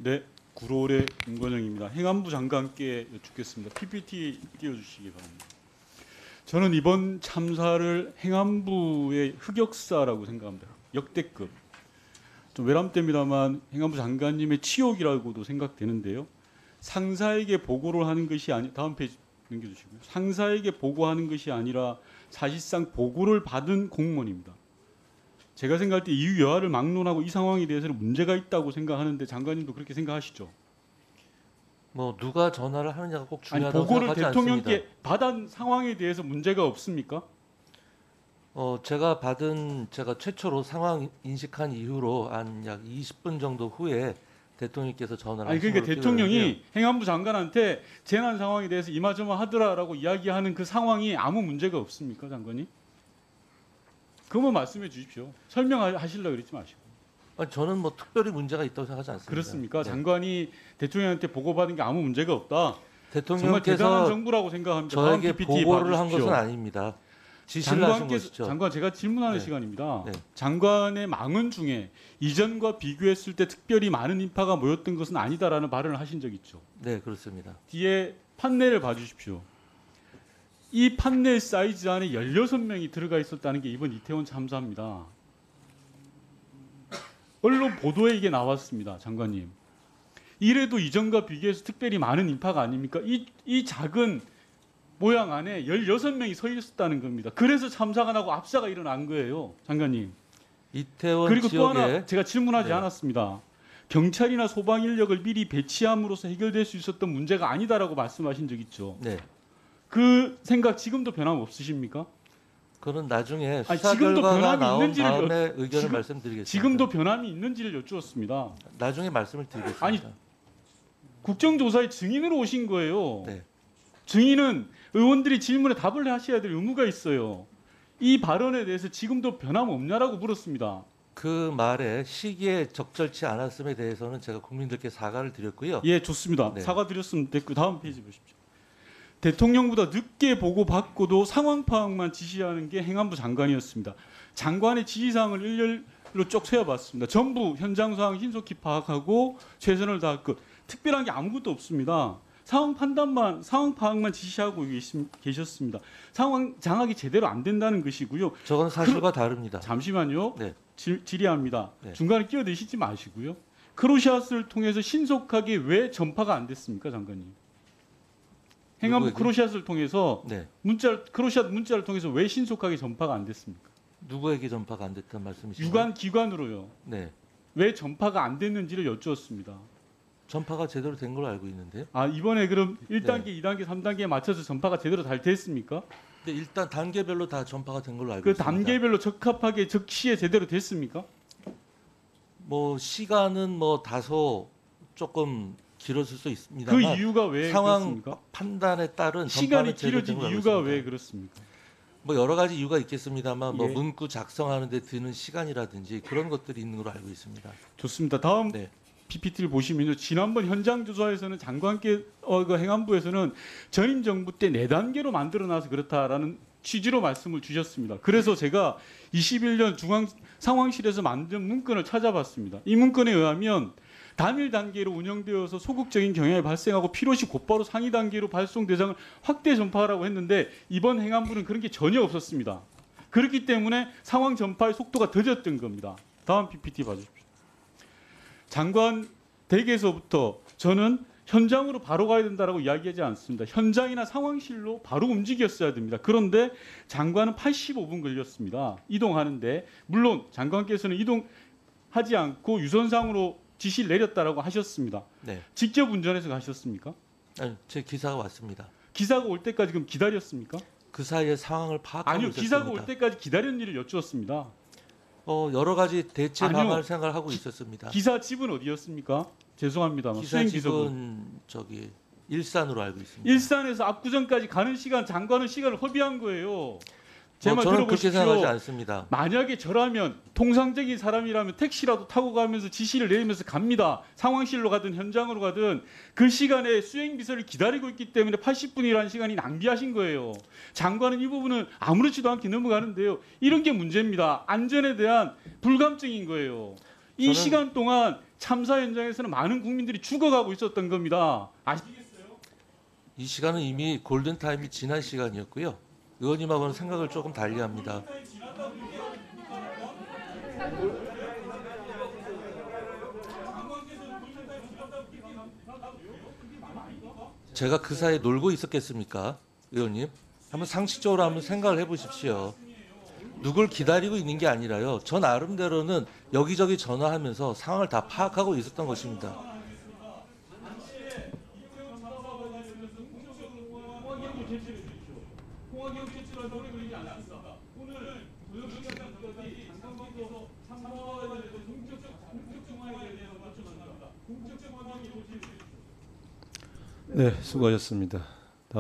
네, 구로의 임건영입니다. 행안부 장관께 여쭙겠습니다. PPT 띄워주시기 바랍니다. 저는 이번 참사를 행안부의 흑역사라고 생각합니다. 역대급. 좀 외람됩니다만 행안부 장관님의 치욕이라고도 생각되는데요. 상사에게 보고를 하는 것이 아니, 다음 페이지 넘겨주시고요. 상사에게 보고하는 것이 아니라 사실상 보고를 받은 공무원입니다. 제가 생각할 때 이유 여하를 막론하고 이 상황에 대해서는 문제가 있다고 생각하는데 장관님도 그렇게 생각하시죠? 뭐 누가 전화를 하느냐가 꼭 아니, 중요하다고 보고를 생각하지 대통령께 않습니다. 받은 상황에 대해서 문제가 없습니까? 제가 최초로 상황 인식한 이후로 한 약 20분 정도 후에 대통령께서 전화를 아니, 그러니까 하신 걸로 대통령이 기억하는데요. 행안부 장관한테 재난 상황에 대해서 이마저마하더라라고 이야기하는 그 상황이 아무 문제가 없습니까, 장관님? 그것만 말씀해 주십시오. 설명하시려고 그러지 마시고. 아니, 저는 뭐 특별히 문제가 있다고 생각하지 않습니다. 그렇습니까? 네. 장관이 대통령한테 보고받은 게 아무 문제가 없다. 정말 대단한 대통령께서 정부라고 생각합니다. 다음 저에게 PPT 보고를 한 봐주십시오. 것은 아닙니다. 지시를 하신 것이죠. 장관, 제가 질문하는 네. 시간입니다. 네. 장관의 망언 중에 이전과 비교했을 때 특별히 많은 인파가 모였던 것은 아니다라는 발언을 하신 적 있죠. 네, 그렇습니다. 뒤에 판넬을 봐주십시오. 이 판넬 사이즈 안에 16명이 들어가 있었다는 게 이번 이태원 참사입니다. 언론 보도에 이게 나왔습니다, 장관님. 이래도 이전과 비교해서 특별히 많은 인파가 아닙니까? 이 작은 모양 안에 16명이 서 있었다는 겁니다. 그래서 참사가 나고 압사가 일어난 거예요, 장관님. 이태원 그리고 지역에 또 하나 제가 질문하지 네. 않았습니다. 경찰이나 소방 인력을 미리 배치함으로써 해결될 수 있었던 문제가 아니다라고 말씀하신 적 있죠. 네, 그 생각 지금도 변함 없으십니까? 그거는 나중에 아니, 수사 지금도 결과가 변함이 나온 있는지를 다음에 의견을 지금- 말씀드리겠습니다. 지금도 변함이 있는지를 여쭈었습니다. 나중에 말씀을 드리겠습니다. 아니, 국정조사에 증인으로 오신 거예요. 네. 증인은 의원들이 질문에 답을 하셔야 될 의무가 있어요. 이 발언에 대해서 지금도 변함 없냐라고 물었습니다. 그 말에 시기에 적절치 않았음에 대해서는 제가 국민들께 사과를 드렸고요. 예, 좋습니다. 네. 사과드렸으면 됐고 다음 페이지 보십시오. 대통령보다 늦게 보고받고도 상황 파악만 지시하는 게 행안부 장관이었습니다. 장관의 지시사항을 일렬로 쭉 세어봤습니다. 전부 현장 상황 신속히 파악하고 최선을 다할 것. 특별한 게 아무것도 없습니다. 상황 파악만 지시하고 계셨습니다. 상황 장악이 제대로 안 된다는 것이고요. 저건 사실과 다릅니다. 잠시만요. 네. 질의합니다. 네. 중간에 끼어드시지 마시고요. 크로시아스를 통해서 신속하게 왜 전파가 안 됐습니까, 장관님? 행안부 누구에게? 크로시아스를 통해서 네. 크로시아 문자를 통해서 왜 신속하게 전파가 안 됐습니까? 누구에게 전파가 안 됐다는 말씀이시죠? 유관 기관으로요. 네. 왜 전파가 안 됐는지를 여쭈었습니다. 전파가 제대로 된 걸로 알고 있는데요. 아, 이번에 그럼 1단계, 네. 2단계, 3단계에 맞춰서 전파가 제대로 잘 됐습니까? 근데 일단 단계별로 다 전파가 된 걸로 알고 그 있습니다. 단계별로 적합하게 적시에 제대로 됐습니까? 뭐 시간은 뭐 다소 조금 길었을 수 그 있습니다만 이유가 왜 상황 그렇습니까? 판단에 따른 시간이 전파는 제대로 된 길어진 걸로 알고 이유가 있습니다. 왜 그렇습니까? 뭐 여러 가지 이유가 있겠습니다만 뭐 예. 문구 작성하는 데 드는 시간이라든지 그런 것들이 있는 걸로 알고 있습니다. 좋습니다. 다음 네. PPT를 보시면요. 지난번 현장 조사에서는 장관께 그 행안부에서는 전임 정부 때 4단계로 만들어놔서 그렇다라는 취지로 말씀을 주셨습니다. 그래서 제가 21년 중앙 상황실에서 만든 문건을 찾아봤습니다. 이 문건에 의하면 단일 단계로 운영되어서 소극적인 경향이 발생하고 필요시 곧바로 상위 단계로 발송 대상을 확대 전파하라고 했는데 이번 행안부는 그런 게 전혀 없었습니다. 그렇기 때문에 상황 전파의 속도가 더뎠던 겁니다. 다음 PPT 봐주십시오. 장관 댁에서부터 저는 현장으로 바로 가야 된다라고 이야기하지 않습니다. 현장이나 상황실로 바로 움직였어야 됩니다. 그런데 장관은 85분 걸렸습니다. 이동하는데 물론 장관께서는 이동하지 않고 유선상으로 지시를 내렸다라고 하셨습니다. 네. 직접 운전해서 가셨습니까? 아니, 제 기사가 왔습니다. 기사가 올 때까지 그럼 기다렸습니까? 그 사이에 상황을 파악하고 아니요, 있었습니다. 기사가 올 때까지 기다리는 일을 여쭈었습니다. 여러 가지 대체 아니요. 방안을 생각을 하고 있었습니다. 기사 집은 어디였습니까? 죄송합니다만 기사 수행비서분. 집은 저기 일산으로 알고 있습니다. 일산에서 압구정까지 가는 시간, 장관은 시간을 허비한 거예요. 제 말 저는 그렇게 생각하지 들어보십시오. 않습니다. 만약에 저라면 통상적인 사람이라면 택시라도 타고 가면서 지시를 내리면서 갑니다. 상황실로 가든 현장으로 가든 그 시간에 수행비서를 기다리고 있기 때문에 80분이라는 시간이 낭비하신 거예요. 장관은 이 부분은 아무렇지도 않게 넘어가는데요. 이런 게 문제입니다. 안전에 대한 불감증인 거예요. 이 저는- 시간 동안 참사 현장에서는 많은 국민들이 죽어가고 있었던 겁니다. 아시겠어요? 이 시간은 이미 골든 타임이 지난 시간이었고요. 의원님하고는 생각을 조금 달리합니다. 제가 그 사이에 놀고 있었겠습니까, 의원님? 한번 상식적으로 한번 생각을 해보십시오. 누굴 기다리고 있는 게 아니라요. 저 나름대로는 여기저기 전화하면서 상황을 다 파악하고 있었던 것입니다. 네, 수고하셨습니다.